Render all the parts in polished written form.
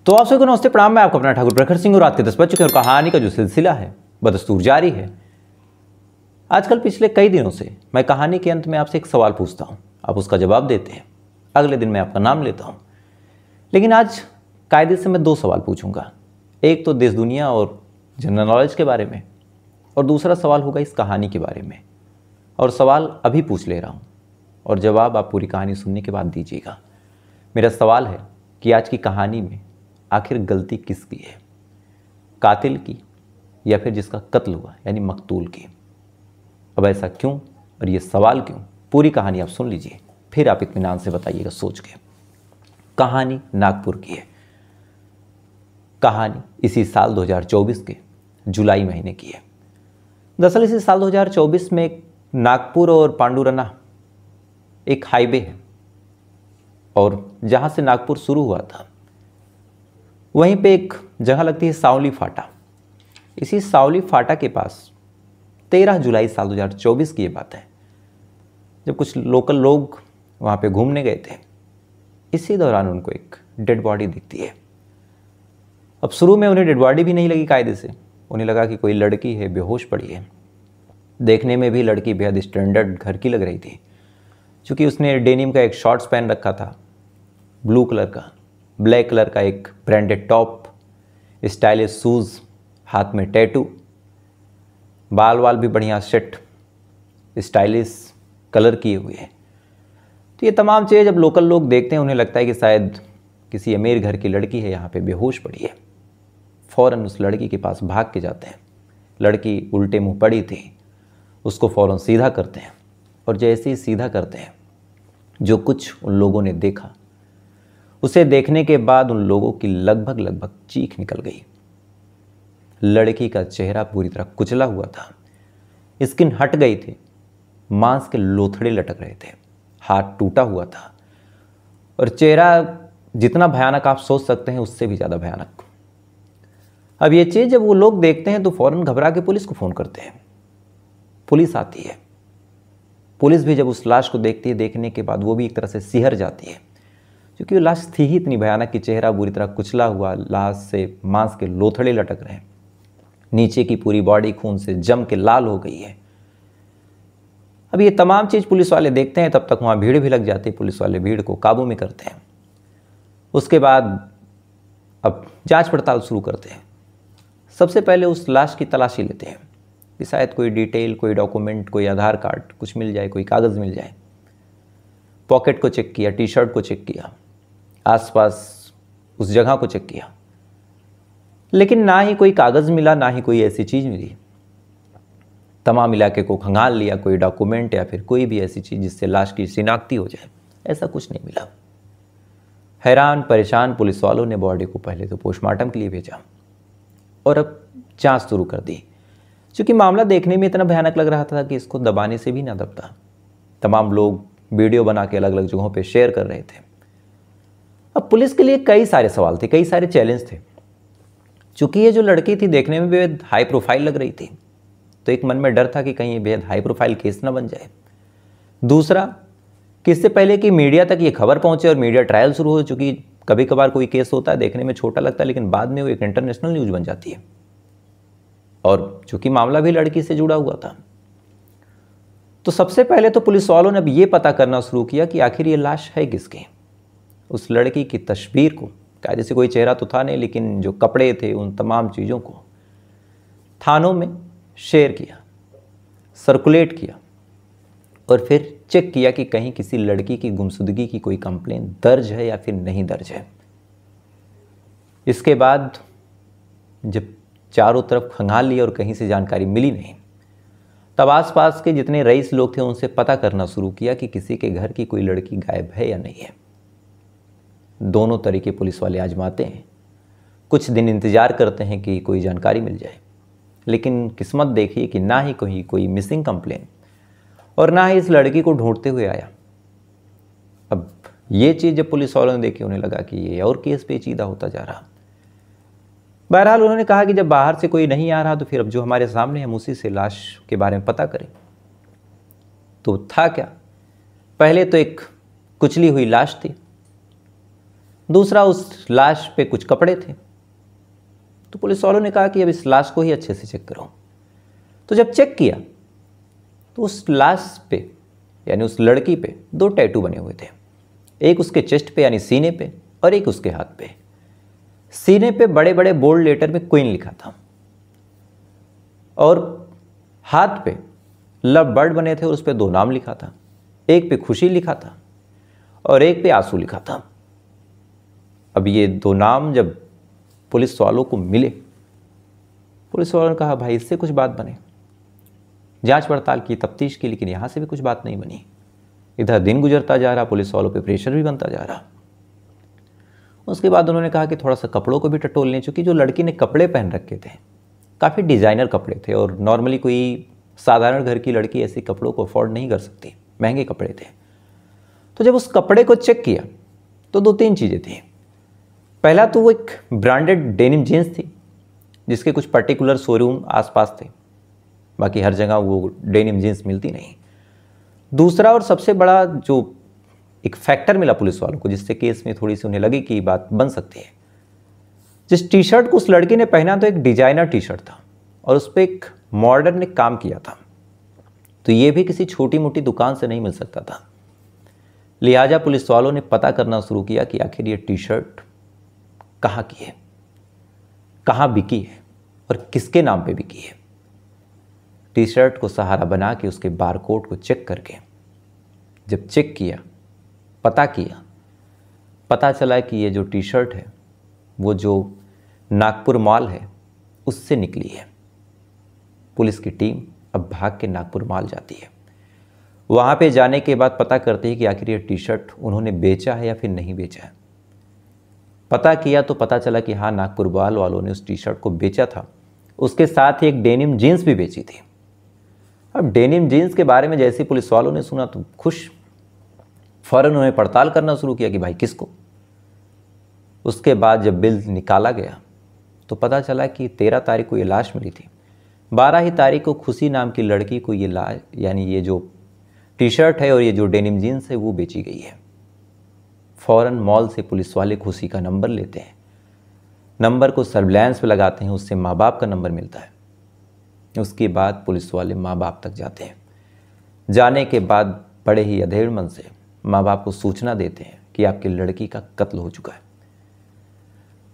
तो आप सभी को नमस्ते प्रणाम। मैं आपका अपना ठाकुर प्रखर सिंह और रात के 10 बज चुके हैं और कहानी का जो सिलसिला है बदस्तूर जारी है। आजकल पिछले कई दिनों से मैं कहानी के अंत में आपसे एक सवाल पूछता हूं, आप उसका जवाब देते हैं, अगले दिन मैं आपका नाम लेता हूं। लेकिन आज कायदे से मैं 2 सवाल पूछूंगा, एक तो देश दुनिया और जनरल नॉलेज के बारे में और दूसरा सवाल होगा इस कहानी के बारे में। और सवाल अभी पूछ ले रहा हूँ और जवाब आप पूरी कहानी सुनने के बाद दीजिएगा। मेरा सवाल है कि आज की कहानी में आखिर गलती किसकी है, कातिल की या फिर जिसका कत्ल हुआ यानी मकतूल की। अब ऐसा क्यों और ये सवाल क्यों, पूरी कहानी आप सुन लीजिए, फिर आप इत्मीनान से बताइएगा सोच के। कहानी नागपुर की है। कहानी इसी साल 2024 के जुलाई महीने की है। दरअसल इसी साल 2024 में नागपुर और पांडुरना एक हाईवे है और जहाँ से नागपुर शुरू हुआ था वहीं पे एक जगह लगती है सावली फाटा। इसी सावली फाटा के पास 13 जुलाई साल 2024 की ये बात है, जब कुछ लोकल लोग वहाँ पे घूमने गए थे। इसी दौरान उनको एक डेड बॉडी दिखती है। अब शुरू में उन्हें डेड बॉडी भी नहीं लगी कायदे से, उन्हें लगा कि कोई लड़की है, बेहोश पड़ी है। देखने में भी लड़की बेहद स्टैंडर्ड घर की लग रही थी, क्योंकि उसने डेनिम का एक शॉर्ट्स पहन रखा था, ब्लू कलर का, ब्लैक कलर का एक ब्रांडेड टॉप, स्टाइलिश शूज़, हाथ में टैटू, बाल वाल भी बढ़िया सेट स्टाइलिश कलर किए हुए हैं। तो ये तमाम चीज़ें जब लोकल लोग देखते हैं उन्हें लगता है कि शायद किसी अमीर घर की लड़की है, यहाँ पे बेहोश पड़ी है। फ़ौरन उस लड़की के पास भाग के जाते हैं। लड़की उल्टे मुंह पड़ी थी, उसको फ़ौरन सीधा करते हैं और जैसे ही सीधा करते हैं जो कुछ उन लोगों ने देखा, उसे देखने के बाद उन लोगों की लगभग चीख निकल गई। लड़की का चेहरा पूरी तरह कुचला हुआ था, स्किन हट गई थी, मांस के लोथड़े लटक रहे थे, हाथ टूटा हुआ था और चेहरा जितना भयानक आप सोच सकते हैं उससे भी ज़्यादा भयानक। अब ये चीज़ जब वो लोग देखते हैं तो फ़ौरन घबरा के पुलिस को फ़ोन करते हैं। पुलिस आती है। पुलिस भी जब उस लाश को देखती है, देखने के बाद वो भी एक तरह से सिहर जाती है, क्योंकि वो लाश थी ही इतनी भयानक कि चेहरा बुरी तरह कुचला हुआ, लाश से मांस के लोथड़े लटक रहे हैं, नीचे की पूरी बॉडी खून से जम के लाल हो गई है। अब ये तमाम चीज़ पुलिस वाले देखते हैं, तब तक वहाँ भीड़ भी लग जाती है। पुलिस वाले भीड़ को काबू में करते हैं। उसके बाद अब जांच पड़ताल शुरू करते हैं। सबसे पहले उस लाश की तलाशी लेते हैं कि शायद कोई डिटेल, कोई डॉक्यूमेंट, कोई आधार कार्ड कुछ मिल जाए, कोई कागज़ मिल जाए। पॉकेट को चेक किया, टी शर्ट को चेक किया, आसपास उस जगह को चेक किया, लेकिन ना ही कोई कागज़ मिला, ना ही कोई ऐसी चीज़ मिली। तमाम इलाके को खंगाल लिया, कोई डॉक्यूमेंट या फिर कोई भी ऐसी चीज़ जिससे लाश की शिनाख्ती हो जाए, ऐसा कुछ नहीं मिला। हैरान परेशान पुलिस वालों ने बॉडी को पहले तो पोस्टमार्टम के लिए भेजा और अब जांच शुरू कर दी। क्योंकि मामला देखने में इतना भयानक लग रहा था कि इसको दबाने से भी ना दबता। तमाम लोग वीडियो बना के अलग अलग जगहों पे शेयर कर रहे थे। अब पुलिस के लिए कई सारे सवाल थे, कई सारे चैलेंज थे। चूंकि ये जो लड़की थी देखने में बेहद हाई प्रोफाइल लग रही थी, तो एक मन में डर था कि कहीं ये बेहद हाई प्रोफाइल केस ना बन जाए। दूसरा कि इससे पहले कि मीडिया तक ये खबर पहुंचे और मीडिया ट्रायल शुरू हो, चूँकि कभी कभार कोई केस होता है देखने में छोटा लगता है लेकिन बाद में वो एक इंटरनेशनल न्यूज़ बन जाती है। और चूँकि मामला भी लड़की से जुड़ा हुआ था, तो सबसे पहले तो पुलिस वालों ने अब ये पता करना शुरू किया कि आखिर ये लाश है किसकी। उस लड़की की तस्वीर को, कायदे से कोई चेहरा तो था नहीं, लेकिन जो कपड़े थे उन तमाम चीज़ों को थानों में शेयर किया, सर्कुलेट किया और फिर चेक किया कि कहीं किसी लड़की की गुमशुदगी की कोई कंप्लेन दर्ज है या फिर नहीं दर्ज है। इसके बाद जब चारों तरफ खंगाल लिया और कहीं से जानकारी मिली नहीं, तब आसपास के जितने रईस लोग थे उनसे पता करना शुरू किया कि किसी के घर की कोई लड़की गायब है या नहीं है। दोनों तरीके पुलिस वाले आजमाते हैं। कुछ दिन इंतजार करते हैं कि कोई जानकारी मिल जाए, लेकिन किस्मत देखिए कि ना ही कोई मिसिंग कंप्लेन और ना ही इस लड़की को ढूंढते हुए आया। अब ये चीज़ जब पुलिस वालों ने देखी, उन्हें लगा कि ये और केस पेचीदा होता जा रहा। बहरहाल उन्होंने कहा कि जब बाहर से कोई नहीं आ रहा तो फिर अब जो हमारे सामने है हम उसी से लाश के बारे में पता करें। तो था क्या, पहले तो एक कुचली हुई लाश थी, दूसरा, उस लाश पे कुछ कपड़े थे। तो पुलिस वालों ने कहा कि अब इस लाश को ही अच्छे से चेक करो। तो जब चेक किया तो उस लाश पे यानी उस लड़की पे 2 टैटू बने हुए थे, एक उसके चेस्ट पे यानी सीने पे और एक उसके हाथ पे। सीने पे बड़े बड़े बोल्ड लेटर में क्वीन लिखा था और हाथ पे लव बर्ड बने थे और उस पे 2 नाम लिखा था, एक पे खुशी लिखा था और एक पे आंसू लिखा था। अब ये 2 नाम जब पुलिस वालों को मिले, पुलिस वालों ने कहा भाई इससे कुछ बात बने। जांच पड़ताल की, तफ्तीश की, लेकिन यहाँ से भी कुछ बात नहीं बनी। इधर दिन गुजरता जा रहा, पुलिस वालों पे प्रेशर भी बनता जा रहा। उसके बाद उन्होंने कहा कि थोड़ा सा कपड़ों को भी टटोल लें, चूँकि जो लड़की ने कपड़े पहन रखे थे काफ़ी डिज़ाइनर कपड़े थे और नॉर्मली कोई साधारण घर की लड़की ऐसे कपड़ों को अफोर्ड नहीं कर सकती, महंगे कपड़े थे। तो जब उस कपड़े को चेक किया तो 2-3 चीज़ें थी। पहला तो वो एक ब्रांडेड डेनिम जीन्स थी जिसके कुछ पर्टिकुलर शोरूम आसपास थे, बाकी हर जगह वो डेनिम जीन्स मिलती नहीं। दूसरा और सबसे बड़ा जो एक फैक्टर मिला पुलिस वालों को, जिससे केस में थोड़ी सी उन्हें लगी कि बात बन सकती है, जिस टी शर्ट को उस लड़की ने पहना तो एक डिजाइनर टी शर्ट था और उस पर एक मॉडर्न ने काम किया था। तो ये भी किसी छोटी मोटी दुकान से नहीं मिल सकता था। लिहाजा पुलिस वालों ने पता करना शुरू किया कि आखिर ये टी शर्ट कहाँ की है, कहाँ बिकी है और किसके नाम पे बिकी है। टी शर्ट को सहारा बना के उसके बारकोड को चेक करके जब चेक किया, पता किया, पता चला कि ये जो टी शर्ट है वो जो नागपुर मॉल है उससे निकली है। पुलिस की टीम अब भाग के नागपुर मॉल जाती है। वहाँ पे जाने के बाद पता करते हैं कि आखिर ये टी शर्ट उन्होंने बेचा है या फिर नहीं बेचा है। पता किया तो पता चला कि हाँ, नागपुर मॉल वालों ने उस टी शर्ट को बेचा था, उसके साथ ही एक डेनिम जीन्स भी बेची थी। अब डेनिम जीन्स के बारे में जैसे पुलिस वालों ने सुना तो खुश, फ़ौरन उन्होंने पड़ताल करना शुरू किया कि भाई किसको। उसके बाद जब बिल निकाला गया तो पता चला कि 13 तारीख को ये लाश मिली थी, 12 ही तारीख को खुशी नाम की लड़की को ये लाश यानी ये जो टी शर्ट है और ये जो डेनिम जीन्स है वो बेची गई है। फ़ौरन मॉल से पुलिस वाले खुशी का नंबर लेते हैं, नंबर को सर्विलांस पे लगाते हैं, उससे माँ बाप का नंबर मिलता है। उसके बाद पुलिस वाले माँ बाप तक जाते हैं। जाने के बाद बड़े ही अधेड़ मन से माँ बाप को सूचना देते हैं कि आपकी लड़की का कत्ल हो चुका है।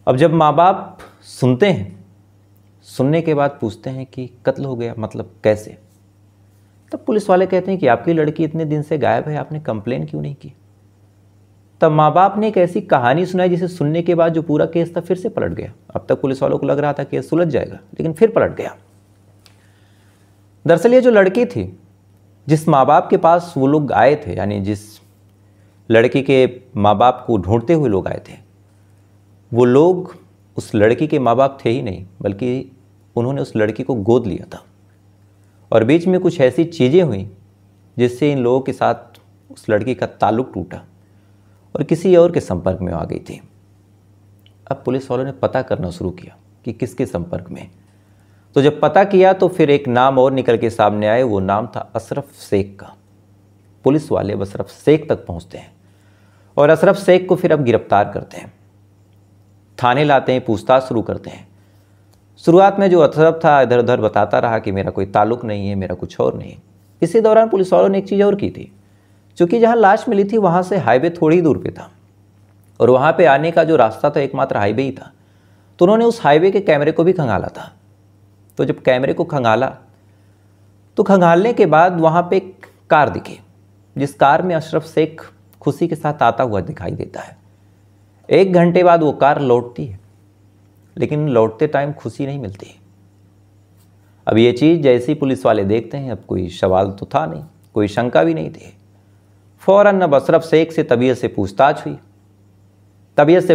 अब जब माँ बाप सुनते हैं, सुनने के बाद पूछते हैं कि कत्ल हो गया मतलब कैसे, तब पुलिस वाले कहते हैं कि आपकी लड़की इतने दिन से गायब है, आपने कंप्लेन क्यों नहीं की। तब माँ बाप ने एक ऐसी कहानी सुनाई जिसे सुनने के बाद जो पूरा केस था फिर से पलट गया। अब तक पुलिस वालों को लग रहा था केस सुलझ जाएगा, लेकिन फिर पलट गया। दरअसल ये जो लड़की थी, जिस माँ बाप के पास वो लोग आए थे, यानी जिस लड़की के माँ बाप को ढूंढते हुए लोग आए थे, वो लोग उस लड़की के माँ बाप थे ही नहीं, बल्कि उन्होंने उस लड़की को गोद लिया था। और बीच में कुछ ऐसी चीज़ें हुई जिससे इन लोगों के साथ उस लड़की का ताल्लुक़ टूटा और किसी और के संपर्क में आ गई थी। अब पुलिस वालों ने पता करना शुरू किया कि किसके संपर्क में। तो जब पता किया तो फिर एक नाम और निकल के सामने आए, वो नाम था अशरफ शेख का। पुलिस वाले अब अशरफ शेख तक पहुंचते हैं और अशरफ शेख को फिर अब गिरफ्तार करते हैं, थाने लाते हैं, पूछताछ शुरू करते हैं। शुरुआत में जो अशरफ था इधर उधर बताता रहा कि मेरा कोई ताल्लुक़ नहीं है, मेरा कुछ और नहीं। इसी दौरान पुलिस वालों ने एक चीज़ और की थी, चूँकि जहाँ लाश मिली थी वहाँ से हाईवे थोड़ी दूर पे था और वहाँ पे आने का जो रास्ता था एकमात्र हाईवे ही था। तो उन्होंने उस हाईवे के कैमरे को भी खंगाला था। तो जब कैमरे को खंगाला तो खंगालने के बाद वहाँ पे एक कार दिखी, जिस कार में अशरफ शेख खुशी के साथ आता हुआ दिखाई देता है। 1 घंटे बाद वो कार लौटती है, लेकिन लौटते टाइम खुशी नहीं मिलती। अब ये चीज़ जैसे ही पुलिस वाले देखते हैं, अब कोई सवाल तो था नहीं, कोई शंका भी नहीं थी। फ़ौरन अब अशरफ शेख से तबीयत से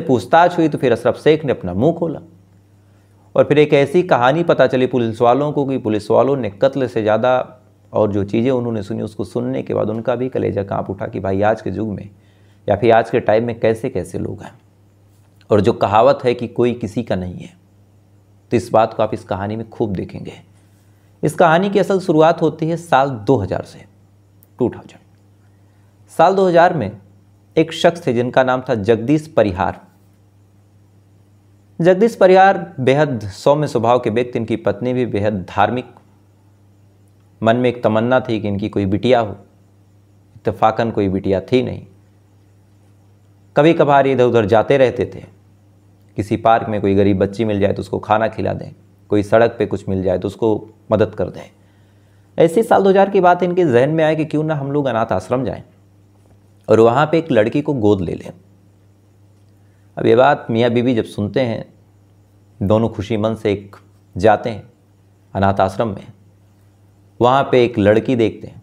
पूछताछ हुई तो फिर अशरफ शेख ने अपना मुंह खोला और फिर एक ऐसी कहानी पता चली पुलिस वालों को कि पुलिस वालों ने कत्ल से ज़्यादा और जो चीज़ें उन्होंने सुनी उसको सुनने के बाद उनका भी कलेजा काँप उठा कि भाई आज के युग में या फिर आज के टाइम में कैसे कैसे लोग हैं। और जो कहावत है कि कोई किसी का नहीं है, तो इस बात को आप इस कहानी में खूब देखेंगे। इस कहानी की असल शुरुआत होती है साल 2000 से। 2000 साल 2000 में एक शख्स थे जिनका नाम था जगदीश परिहार। जगदीश परिहार बेहद सौम्य स्वभाव के व्यक्ति, इनकी पत्नी भी बेहद धार्मिक। मन में एक तमन्ना थी कि इनकी कोई बिटिया हो। इत्तेफाकन कोई बिटिया थी नहीं। कभी कभार इधर उधर जाते रहते थे। किसी पार्क में कोई गरीब बच्ची मिल जाए तो उसको खाना खिला दें, कोई सड़क पे कुछ मिल जाए तो उसको मदद कर दें। ऐसे साल 2000 की बात इनके जहन में आए कि क्यों ना हम लोग अनाथ आश्रम जाएं और वहाँ पे एक लड़की को गोद ले लें। अब ये बात मियाँ बीवी जब सुनते हैं, दोनों खुशी मन से एक जाते हैं अनाथ आश्रम में। वहाँ पे एक लड़की देखते हैं,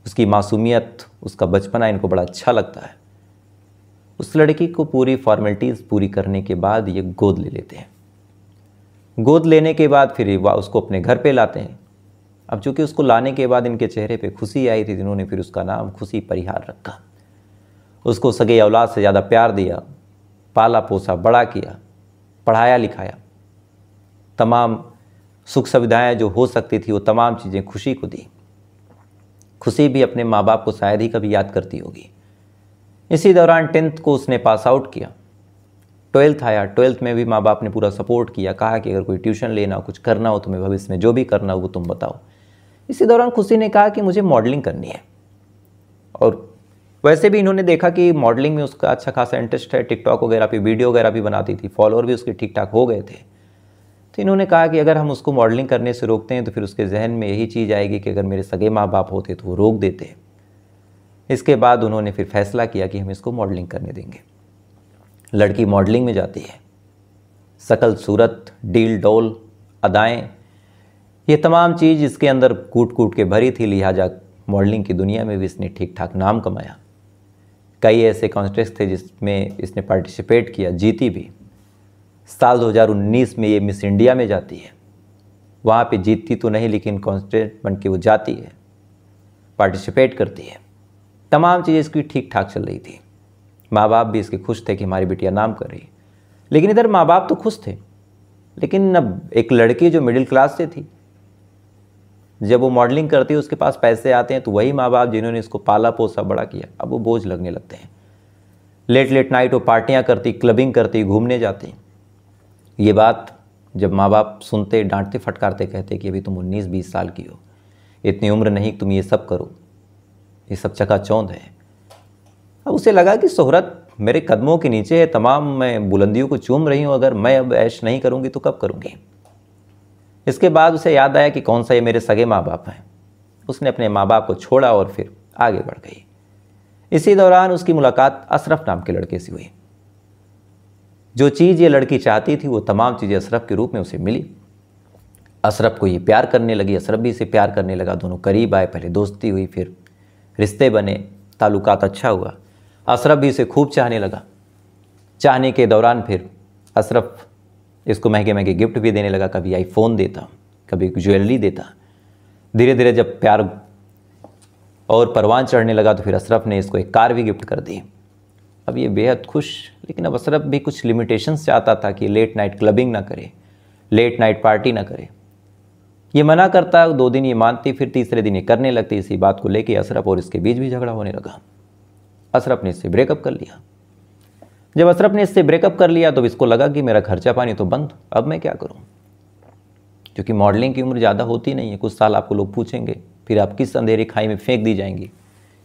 उसकी मासूमियत, उसका बचपना इनको बड़ा अच्छा लगता है। उस लड़की को पूरी फॉर्मेलिटीज़ पूरी करने के बाद ये गोद ले लेते हैं। गोद लेने के बाद फिर उसको अपने घर पे लाते हैं। अब चूँकि उसको लाने के बाद इनके चेहरे पे खुशी आई थी, जिन्होंने फिर उसका नाम खुशी परिहार रखा। उसको सगे औलाद से ज़्यादा प्यार दिया, पाला पोसा, बड़ा किया, पढ़ाया लिखाया, तमाम सुख सुविधाएँ जो हो सकती थी वो तमाम चीज़ें खुशी को दी। खुशी भी अपने माँ बाप को शायद ही कभी याद करती होगी। इसी दौरान 10th को उसने पास आउट किया। 12th आया। 12th में भी माँ बाप ने पूरा सपोर्ट किया, कहा कि अगर कोई ट्यूशन लेना हो, कुछ करना हो, तुम्हें भविष्य में जो भी करना हो वो तुम बताओ। इसी दौरान खुशी ने कहा कि मुझे मॉडलिंग करनी है। और वैसे भी इन्होंने देखा कि मॉडलिंग में उसका अच्छा खासा इंटरेस्ट है। टिकटॉक वगैरह पे वीडियो वगैरह भी बनाती थी, फॉलोअर भी उसके ठीक ठाक हो गए थे। तो इन्होंने कहा कि अगर हम उसको मॉडलिंग करने से रोकते हैं तो फिर उसके जहन में यही चीज़ आएगी कि अगर मेरे सगे माँ बाप होते तो वो रोक देते। इसके बाद उन्होंने फिर फैसला किया कि हम इसको मॉडलिंग करने देंगे। लड़की मॉडलिंग में जाती है। शकल सूरत, डील डोल, अदाएँ, ये तमाम चीज़ इसके अंदर कूट कूट के भरी थी। लिहाजा मॉडलिंग की दुनिया में भी इसने ठीक ठाक नाम कमाया। कई ऐसे कॉन्टेस्ट थे जिसमें इसने पार्टिसिपेट किया, जीती भी। साल 2019 में ये मिस इंडिया में जाती है। वहाँ पे जीतती तो नहीं, लेकिन कॉन्टेस्ट बन के वो जाती है, पार्टिसिपेट करती है। तमाम चीज़ें इसकी ठीक ठाक चल रही थी। माँ बाप भी इसके खुश थे कि हमारी बिटिया नाम कर रही। लेकिन इधर माँ बाप तो खुश थे, लेकिन अब एक लड़की जो मिडिल क्लास से थी, जब वो मॉडलिंग करती है उसके पास पैसे आते हैं तो वही माँ बाप जिन्होंने इसको पाला पोसा बड़ा किया, अब वो बोझ लगने लगते हैं। लेट लेट नाइट वो पार्टियाँ करती, क्लबिंग करती, घूमने जाती। ये बात जब माँ बाप सुनते, डांटते फटकारते, कहते कि अभी तुम 19-20 साल की हो, इतनी उम्र नहीं तुम ये सब करो, ये सब चकाचौंध है। अब उसे लगा कि शोहरत मेरे कदमों के नीचे है, तमाम मैं बुलंदियों को चूम रही हूँ, अगर मैं अब ऐश नहीं करूँगी तो कब करूँगी। इसके बाद उसे याद आया कि कौन सा ये मेरे सगे माँ बाप हैं। उसने अपने माँ बाप को छोड़ा और फिर आगे बढ़ गई। इसी दौरान उसकी मुलाकात अशरफ नाम के लड़के से हुई। जो चीज़ ये लड़की चाहती थी वो तमाम चीज़ें अशरफ के रूप में उसे मिली। अशरफ को ये प्यार करने लगी, अशरफ भी इसे प्यार करने लगा। दोनों करीब आए, पहले दोस्ती हुई, फिर रिश्ते बने, ताल्लुकात अच्छा हुआ। अशरफ भी इसे खूब चाहने लगा। चाहने के दौरान फिर अशरफ इसको महंगे महंगे गिफ्ट भी देने लगा। कभी आईफोन देता, कभी ज्वेलरी देता। धीरे धीरे जब प्यार और परवान चढ़ने लगा तो फिर अशरफ ने इसको एक कार भी गिफ्ट कर दी। अब ये बेहद खुश, लेकिन अब अशरफ भी कुछ लिमिटेशंस चाहता था कि लेट नाइट क्लबिंग ना करे, लेट नाइट पार्टी ना करे। ये मना करता, 2 दिन ये मानती, फिर तीसरे दिन ये करने लगती। इसी बात को लेकर अशरफ और इसके बीच भी झगड़ा होने लगा। अशरफ ने इससे ब्रेकअप कर लिया। जब अशरफ ने इससे ब्रेकअप कर लिया तो इसको लगा कि मेरा खर्चा पानी तो बंद, अब मैं क्या करूं। क्योंकि मॉडलिंग की उम्र ज़्यादा होती नहीं है, कुछ साल आपको लोग पूछेंगे, फिर आप किस अंधेरी खाई में फेंक दी जाएंगी।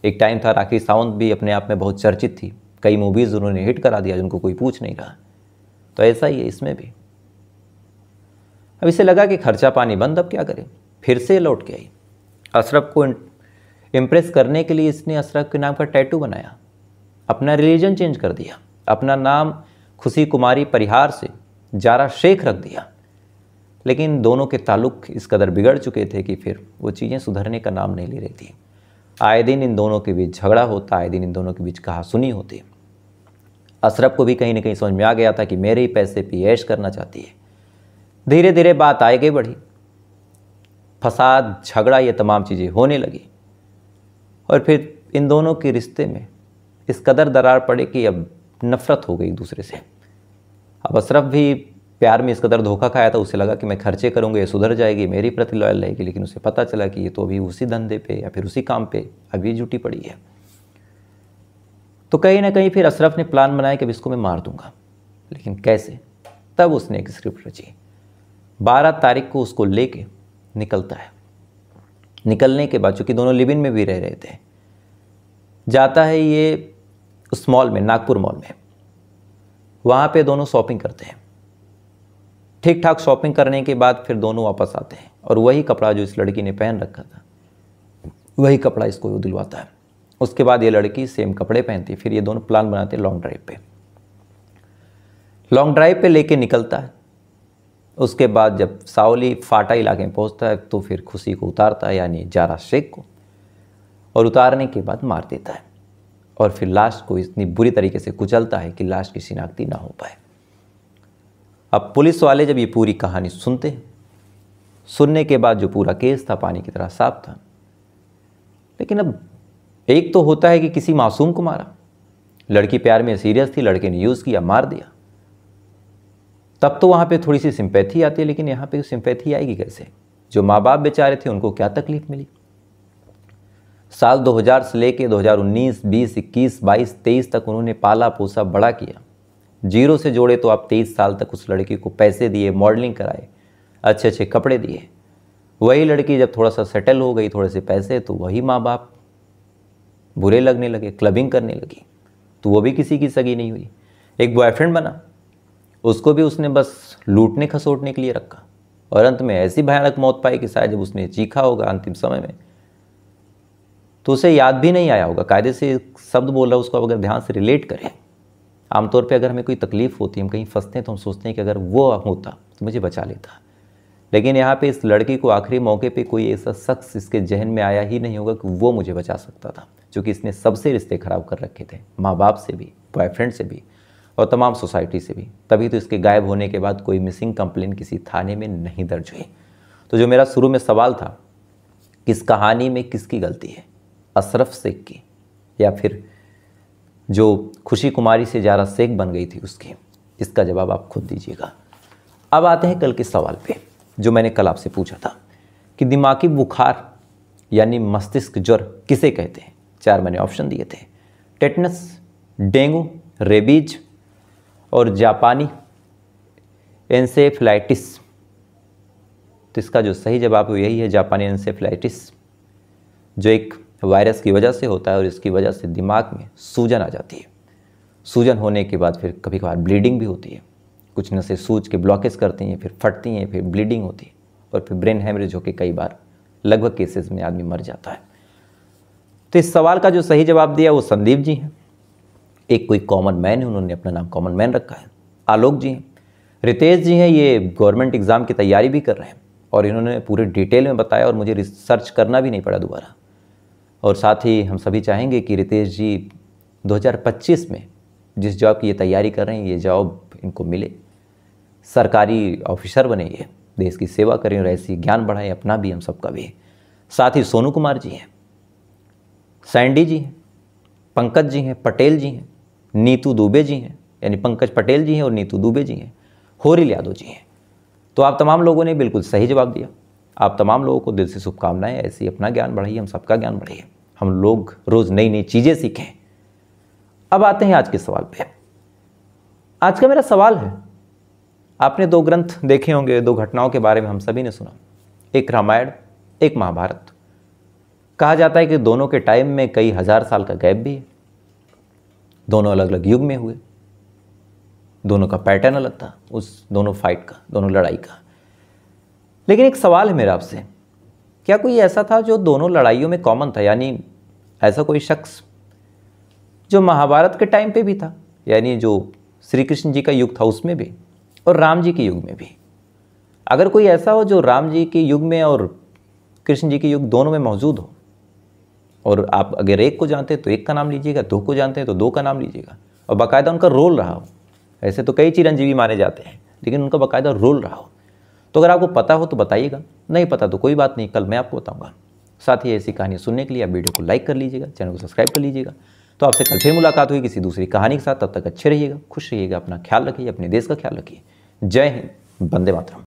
एक टाइम था राखी सावंत भी अपने आप में बहुत चर्चित थी, कई मूवीज़ उन्होंने हिट करा दिया जिनको कोई पूछ नहीं रहा। तो ऐसा ही है इसमें भी। अब इसे लगा कि खर्चा पानी बंद, अब क्या करें। फिर से लौट के आई। अशरफ को इम्प्रेस करने के लिए इसने अशरफ के नाम का टैटू बनाया, अपना रिलीजन चेंज कर दिया, अपना नाम खुशी कुमारी परिहार से जारा शेख रख दिया। लेकिन दोनों के ताल्लुक इस कदर बिगड़ चुके थे कि फिर वो चीज़ें सुधरने का नाम नहीं ले रही थी। आए दिन इन दोनों के बीच झगड़ा होता, आए दिन इन दोनों के बीच कहासुनी होती। अशरफ को भी कहीं ना कहीं समझ में आ गया था कि मेरे ही पैसे पे ऐश करना चाहती है। धीरे धीरे बात आगे बढ़ी, फसाद, झगड़ा, ये तमाम चीज़ें होने लगी। और फिर इन दोनों के रिश्ते में इस कदर दरार पड़े कि अब नफ़रत हो गई एक दूसरे से। अब अशरफ भी प्यार में इस कदर धोखा खाया था, उसे लगा कि मैं खर्चे करूँगा ये सुधर जाएगी, मेरी प्रति लॉयल रहेगी। लेकिन उसे पता चला कि ये तो अभी उसी धंधे पे या फिर उसी काम पे अभी जुटी पड़ी है। तो कहीं ना कहीं फिर अशरफ ने प्लान बनाया कि अब इसको मैं मार दूंगा। लेकिन कैसे? तब उसने एक स्क्रिप्ट रची। 12 तारीख को उसको लेके निकलता है। निकलने के बाद, चूँकि दोनों लिव इन में भी रह रहे थे, जाता है ये उस मॉल में, नागपुर मॉल में। वहाँ पे दोनों शॉपिंग करते हैं। ठीक ठाक शॉपिंग करने के बाद फिर दोनों वापस आते हैं और वही कपड़ा जो इस लड़की ने पहन रखा था, वही कपड़ा इसको वो दिलवाता है। उसके बाद ये लड़की सेम कपड़े पहनती। फिर ये दोनों प्लान बनाते हैं लॉन्ग ड्राइव पे। लॉन्ग ड्राइव पे लेके निकलता है। उसके बाद जब सावली फाटा इलाके में पहुंचता है तो फिर खुशी को उतारता है, यानी जारा शेख को, और उतारने के बाद मार देता है और फिर लाश को इतनी बुरी तरीके से कुचलता है कि लाश की शिनाख्ती ना हो पाए। अब पुलिस वाले जब ये पूरी कहानी सुनते हैं, सुनने के बाद जो पूरा केस था पानी की तरह साफ था। लेकिन अब एक तो होता है कि किसी मासूम को मारा, लड़की प्यार में सीरियस थी, लड़के ने यूज़ किया, मार दिया, तब तो वहाँ पे थोड़ी सी सिंपैथी आती है। लेकिन यहाँ पे सिंपैथी आएगी कैसे? जो माँ बाप बेचारे थे उनको क्या तकलीफ मिली? साल 2000 से लेके 2019, 20, 21, 22, 23 तक उन्होंने पाला पोसा बड़ा किया। जीरो से जोड़े तो आप 23 साल तक उस लड़की को पैसे दिए, मॉडलिंग कराए, अच्छे अच्छे कपड़े दिए। वही लड़की जब थोड़ा सा सेटल हो गई, थोड़े से पैसे, तो वही माँ बाप बुरे लगने लगे, क्लबिंग करने लगी। तो वो भी किसी की सगी नहीं हुई। एक बॉयफ्रेंड बना, उसको भी उसने बस लूटने खसोटने के लिए रखा और अंत में ऐसी भयानक मौत पाई कि शायद जब उसने चीखा होगा अंतिम समय में तो उसे याद भी नहीं आया होगा। कायदे से शब्द बोल रहा, उसको अगर ध्यान से रिलेट करें, आमतौर पे अगर हमें कोई तकलीफ़ होती है, हम कहीं फंसते हैं, तो हम सोचते हैं कि अगर वो होता तो मुझे बचा लेता। लेकिन यहाँ पे इस लड़की को आखिरी मौके पे कोई ऐसा शख्स इसके जहन में आया ही नहीं होगा कि वो मुझे बचा सकता था, क्योंकि इसने सबसे रिश्ते ख़राब कर रखे थे, माँ बाप से भी, बॉयफ्रेंड से भी और तमाम सोसाइटी से भी। तभी तो इसके गायब होने के बाद कोई मिसिंग कंप्लेन किसी थाने में नहीं दर्ज हुई। तो जो मेरा शुरू में सवाल था, इस कहानी में किसकी गलती है, अशरफ शेख की या फिर जो खुशी कुमारी से जारा शेख बन गई थी उसकी? इसका जवाब आप खुद दीजिएगा। अब आते हैं कल के सवाल पे, जो मैंने कल आपसे पूछा था कि दिमागी बुखार यानी मस्तिष्क ज्वर किसे कहते हैं? 4 मैंने ऑप्शन दिए थे, टेटनस, डेंगू, रेबीज और जापानी एन्सेफ्लाइटिस। तो इसका जो सही जवाब है यही है, जापानी एन्सेफ्लाइटिस, जो एक वायरस की वजह से होता है और इसकी वजह से दिमाग में सूजन आ जाती है। सूजन होने के बाद फिर कभी कभार ब्लीडिंग भी होती है। कुछ नसें सूज के ब्लॉकेज करती हैं, फिर फटती हैं, फिर ब्लीडिंग होती है और फिर ब्रेन हेमरेज होकर कई बार लगभग केसेस में आदमी मर जाता है। तो इस सवाल का जो सही जवाब दिया वो संदीप जी हैं। एक कोई कॉमन मैन है, उन्होंने अपना नाम कॉमन मैन रखा है। आलोक जी हैं, रितेश जी हैं, ये गवर्नमेंट एग्ज़ाम की तैयारी भी कर रहे हैं और इन्होंने पूरे डिटेल में बताया और मुझे रिसर्च करना भी नहीं पड़ा दोबारा। और साथ ही हम सभी चाहेंगे कि रितेश जी 2025 में जिस जॉब की ये तैयारी कर रहे हैं, ये जॉब इनको मिले, सरकारी ऑफिसर बने, ये देश की सेवा करें और ऐसी ज्ञान बढ़ाएं अपना भी, हम सबका भी। साथ ही सोनू कुमार जी हैं, सैंडी जी हैं, पंकज जी हैं, पटेल जी हैं, नीतू दुबे जी हैं, यानी पंकज पटेल जी हैं और नीतू दुबे जी हैं, होरिल यादव जी हैं। तो आप तमाम लोगों ने बिल्कुल सही जवाब दिया। आप तमाम लोगों को दिल से शुभकामनाएं। ऐसे ही अपना ज्ञान बढ़ाइए, हम सबका ज्ञान बढ़ाइए, हम लोग रोज़ नई नई चीज़ें सीखें। अब आते हैं आज के सवाल पे। आज का मेरा सवाल है, आपने 2 ग्रंथ देखे होंगे, 2 घटनाओं के बारे में हम सभी ने सुना, एक रामायण, एक महाभारत। कहा जाता है कि दोनों के टाइम में कई हज़ार साल का गैप भी है, दोनों अलग अलग युग में हुए, दोनों का पैटर्न अलग था, उस दोनों फाइट का, दोनों लड़ाई का। लेकिन एक सवाल है मेरा आपसे, क्या कोई ऐसा था जो दोनों लड़ाइयों में कॉमन था? यानी ऐसा कोई शख्स जो महाभारत के टाइम पे भी था, यानी जो श्री कृष्ण जी का युग था उसमें भी और राम जी के युग में भी? अगर कोई ऐसा हो जो राम जी के युग में और कृष्ण जी के युग दोनों में मौजूद हो, और आप अगर एक को जानते हैं तो एक का नाम लीजिएगा, 2 को जानते हैं तो 2 का नाम लीजिएगा, और बाकायदा उनका रोल रहा हो। ऐसे तो कई चिरंजीवी माने जाते हैं, लेकिन उनका बाकायदा रोल रहा हो। तो अगर आपको पता हो तो बताइएगा, नहीं पता तो कोई बात नहीं, कल मैं आपको बताऊंगा। साथ ही ऐसी कहानी सुनने के लिए आप वीडियो को लाइक कर लीजिएगा, चैनल को सब्सक्राइब कर लीजिएगा। तो आपसे कल फिर मुलाकात हुई किसी दूसरी कहानी के साथ। तब तक अच्छे रहिएगा, खुश रहिएगा, अपना ख्याल रखिए, अपने देश का ख्याल रखिए। जय हिंद, वंदे मातरम।